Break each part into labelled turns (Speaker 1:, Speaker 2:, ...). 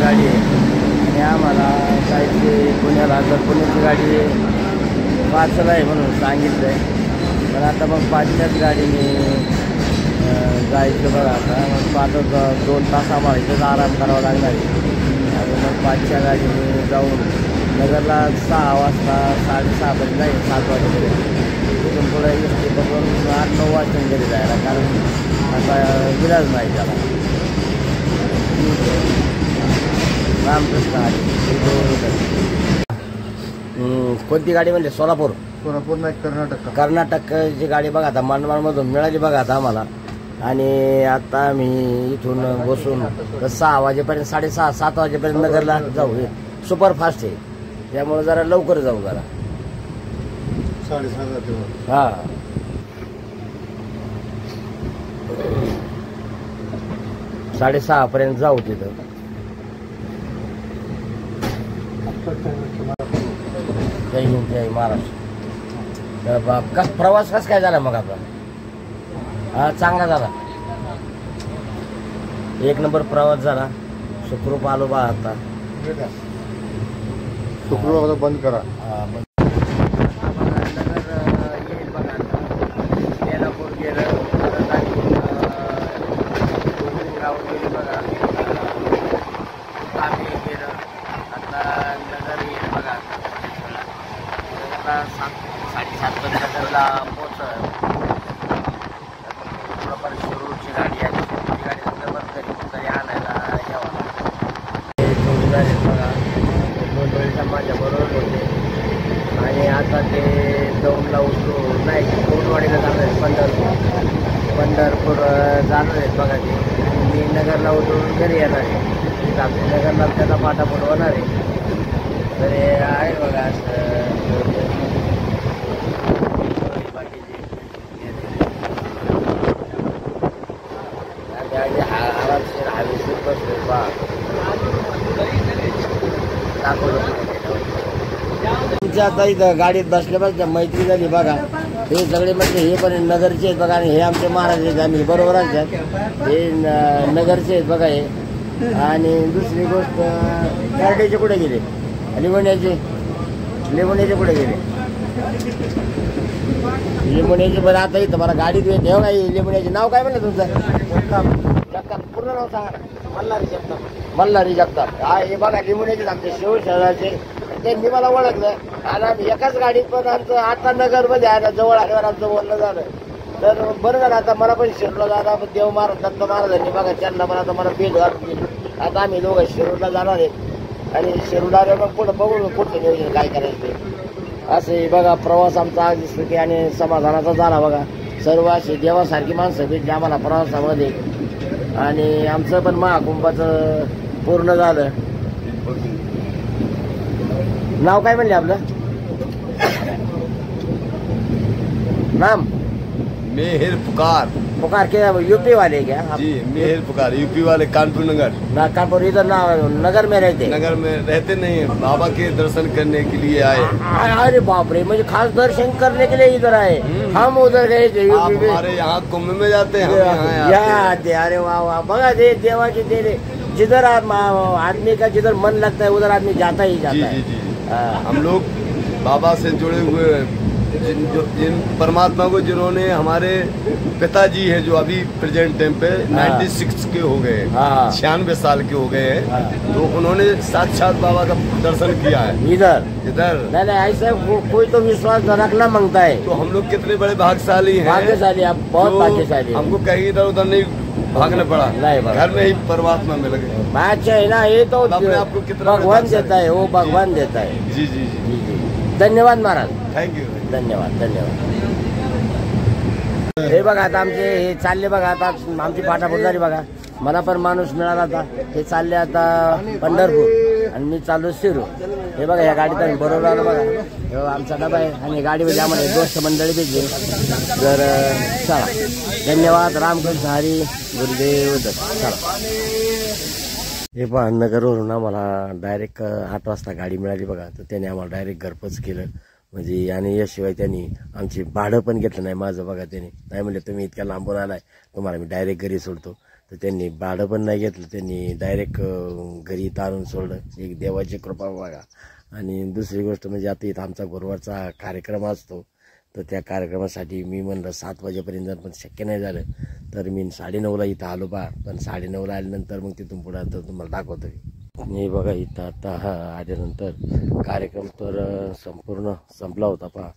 Speaker 1: गाडी आहे आणि आम्हाला जायचे पुण्याला, तर पुण्याची गाडी 5ला आहे म्हणून सांगितलं आहे. पण आता मग 5च्याच गाडीने जायचं बघा. आता मग 2 तास आम्हाला इथंच आराम करावा लागणार आहे आणि मग 5च्या गाडीने जाऊन नगरला 6 वाजता 6:30पर्यंत जाईल, 7 वाजेपर्यंत. तिथून पुढे एसटी पकडून 8-9 वाजता घरी जायला, कारण आता विलाज नाही त्याला. रामकृष्ण हरी. कोणती गाडी म्हणजे? सोलापूर
Speaker 2: नाही,
Speaker 1: कर्नाटकची गाडी बघा आता मनमाडमधून मिळाली बघा आता आम्हाला. आणि आता आम्ही इथून बसून 6 वाजेपर्यंत, 6:30 7 वाजेपर्यंत नगरला जाऊ. सुपरफास्ट आहे त्यामुळे जरा लवकर जाऊ जरा.
Speaker 2: 6:30
Speaker 1: हा, पर्यंत जाऊ तिथं. जय हिंद, जय महाराष्ट्र. प्रवास कसा काय झाला मग आपला? हा, चांगला झाला, 1 नंबर प्रवास झाला. सुखरूप आलो बा. आता
Speaker 2: शुक्रवार बंद करा.
Speaker 1: बेलापूर गेलं, आम्ही गेलं. आता नगर येईल बघा. आता 7:30 पर्यंत नगरला पोहोचलं. थोडंफार शिरूरची गाडी आहे, शिरूरची गाडी नंतर तरी आणायला यावं. जोडीदार आहेत बघा, 2 वेळेच्या माझ्या बरोबर होते. आणि आता ते दौंडला उतरू नाही, कोटवाडीला जाणार आहेत. पंढरपूर जाणार आहेत बघा ते. मी नगरला उतरून घरी येणार आहे. नगरला त्याचा पाठापोट होणार आहे. तर हे आहे बघा असं आरामशीर हवेशीर बसलोय बा. दाखवलं तुमच्या आता इथं गाडीत बसल्या मैत्री झाली बघा. हे सगळे म्हणजे हे पण नगरचे आहेत बघा, आणि हे आमचे महाराज आहेत. आम्ही बरोबरच आहेत. हे नगरचे आहेत बघा हे. आणि दुसरी गोष्ट, गार्डेचे कुठे गेले? लिंबोण्याचे कुठे गेले? लिंबोण्याचे पण आता इथं मला गाडीत येते हो. काही लिंबोण्याचे नाव काय म्हणलं तुमचं? जगताप. पूर्ण नाव सांगा. मल्हारी जगताप. हा, हे बघा लिंबोण्याचे आमचे शिवशहराचे. त्यांनी मला ओळखलं आणि आम्ही एकाच गाडीत, पण आमचं आता नगरमध्ये आहे ना, जवळ आल्यावर आमचं बोलणं झालं. तर बरं झालं. आता मला पण शिरूरला जाणार. देव महाराज दत्त महाराजांनी बघा त्यांना पण आता मला भेट घालून. आता आम्ही दोघं शिरूरला जाणार आहे आणि शिरूरला मग पुढं बघू पुढचं नियोजन काय करायचं ते. असे बघा प्रवास आमचा आज सुखी आणि समाधानाचा झाला बघा. सर्व असे देवासारखी माणसं भेटली आम्हाला प्रवासामध्ये. आणि आमचं पण महाकुंभाचं पूर्ण झालं. नाव काय म्हणले आपलं? नाम
Speaker 3: मेहर पुकार
Speaker 1: के यूपी वाले क्या आप?
Speaker 3: जी, मेहर पुकार यूपी वाले, कानपुर नगर।
Speaker 1: कानपुर इधर नगर में रहते?
Speaker 3: नगर में रहते नहीं, बाबा के दर्शन करने के लिए आए।
Speaker 1: अरे बाप रे, मुझे खास दर्शन करने के लिए इधर आए। हम उधर गए थे यूपी में।
Speaker 3: हमारे यहाँ कुंभ में जाते हैं,
Speaker 1: अरे वाह वाह, बघा दे देवा की दे। जिधर आदमी का जिधर मन लगता है उधर आदमी जाता ही जाता है।
Speaker 3: हम लोग बाबा से जुड़े हुए जिन परमात्मा को, जिन्होंने हमारे पिताजी हैं जो अभी प्रेजेंट टाइम पे 96 के हो गए, 96 साल के हो गए हैं, तो उन्होंने साक्षात बाबा का दर्शन किया है इधर। नहीं
Speaker 1: ऐसा कोई तो विश्वास रखना मांगता है।
Speaker 3: तो हम लोग कितने बड़े भाग्यशाली हैं।
Speaker 1: भाग्यशाली, आप बहुत भाग्यशाली।
Speaker 3: हमको कहीं इधर उधर नहीं भागना पड़ा, घर में ही परमात्मा में लगे।
Speaker 1: अच्छा है ना, ये तो
Speaker 3: अपने आपको कितना
Speaker 1: भगवान देता है, वो भगवान देता है।
Speaker 3: जी जी जी,
Speaker 1: धन्यवाद महाराज,
Speaker 3: थँक यू,
Speaker 1: धन्यवाद धन्यवाद। हे बघा आता आमचे हे चालले बघा, आता आमची पाठापोट झाली बघा। मला पण माणूस मिळाला आता, हे चालले आता पंढरपूर आणि मी चाललो शिरूर। हे बघा या गाडीत आम्ही बरोबर आलो बघा, हे आमचा डबा आहे आणि गाडीमध्ये आम्हाला दोस्त मंडळी भेटली। तर चला, धन्यवाद, रामकृष्ण हरी, गुरुदेव दत्त। चला, हे पहा नगरवरून आम्हाला डायरेक्ट 8 वाजता गाडी मिळाली बघा। तर त्याने आम्हाला डायरेक्ट घरपोच केलं म्हणजे, आणि याशिवाय त्यांनी आमची भाडं पण घेतलं नाही माझं बघा। त्याने नाही म्हणले तुम्ही इतक्या लांबून आलाय, तुम्हाला मी डायरेक्ट घरी सोडतो। तर त्यांनी भाडं पण नाही घेतलं, त्यांनी डायरेक्ट घरी इथं आणून सोडलं. एक देवाची कृपा बघा. आणि दुसरी गोष्ट म्हणजे आता इथं आमचा गुरुवारचा कार्यक्रम असतो, तर त्या कार्यक्रमासाठी मी म्हणलं 7 वाजेपर्यंत, पण शक्य नाही झालं, तर मी 9:30ला इथं आलो बा. पण 9:30ला आल्यानंतर मग तिथून पुढे तर तुम्हाला दाखवतो. हे बघा इथं आता आल्यानंतर कार्यक्रम तर संपूर्ण संपला होता पहा.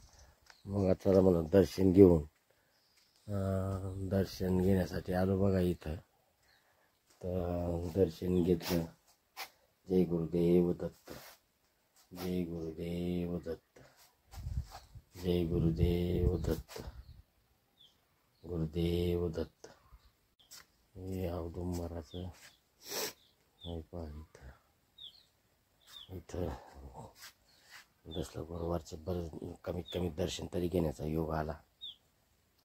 Speaker 1: मग आता मला दर्शन घेऊन दर्शन घेण्यासाठी आलो बघा इथं. तर दर्शन घेतलं. जय गुरुदेव दत्त, जय गुरुदेव दत्त, जय गुरुदेव दत्त, गुरुदेव दत्त. हे औदुंबराचं हे पहा इथं जसलं गुरुवारचं बरं कमीत कमी दर्शन तरी घेण्याचा योग आला.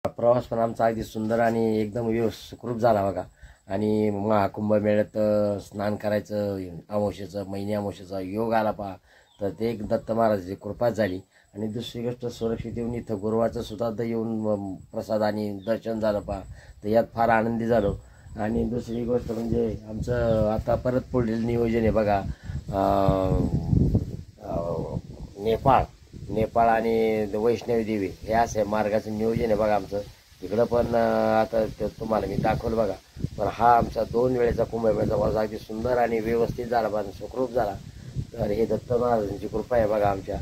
Speaker 1: प्रवास पण आमचा अगदी सुंदर आणि एकदम सुखरूप झाला बघा. आणि महाकुंभमेळ्यात स्नान करायचं अमावस्येचं, महिने अमावस्येचा योग आला पहा. तर ते एक दत्त महाराजाची कृपा झाली. आणि दुसरी गोष्ट सुरक्षित येऊन इथं गुरुवारचं सुद्धा येऊन प्रसाद आणि दर्शन झालं पहा. तर यात फार आनंदी झालो. आणि दुसरी गोष्ट म्हणजे आमचं आता परत पुढील नियोजन आहे बघा, नेपाळ आणि वैष्णवी देवी हे असं मार्गाचं नियोजन आहे बघा आमचं. तिकडं पण आता तुम्हाला मी दाखवलं बघा. पण हा आमचा 2 वेळेचा कुंभमेळ्याचा प्रवास अगदी सुंदर आणि व्यवस्थित झाला बघा, सुखरूप झाला. तर हे दत्त महाराजांची कृपा आहे बघा आमच्या.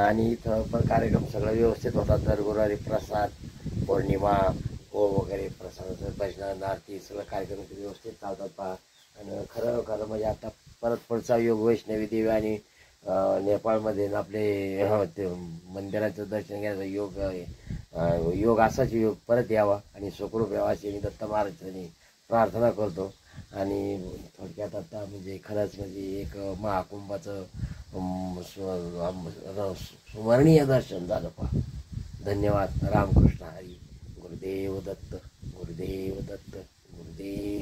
Speaker 1: आणि इथं पण कार्यक्रम सगळं व्यवस्थित होता. दर गुरुवारी प्रसाद, पौर्णिमा वगैरे प्रसादाचं भजन आरती सगळं कार्यक्रम व्यवस्थित चालतात पहा. आणि खरं म्हणजे आता परत पुढचा योग वैष्णवी देवी आणि नेपाळमध्ये आपले ते मंदिराचं दर्शन घ्यायचा योग असाच योग परत यावा आणि सुखरूप यावा अशी मी दत्त महाराजांनी प्रार्थना करतो. आणि थोडक्यात आता म्हणजे खरंच म्हणजे एक महाकुंभाचं स्मरणीय दर्शन झालं पहा. धन्यवाद. रामकृष्ण हरी. गुरुदेव दत्त, गुरुदेव दत्त, गुरुदेव.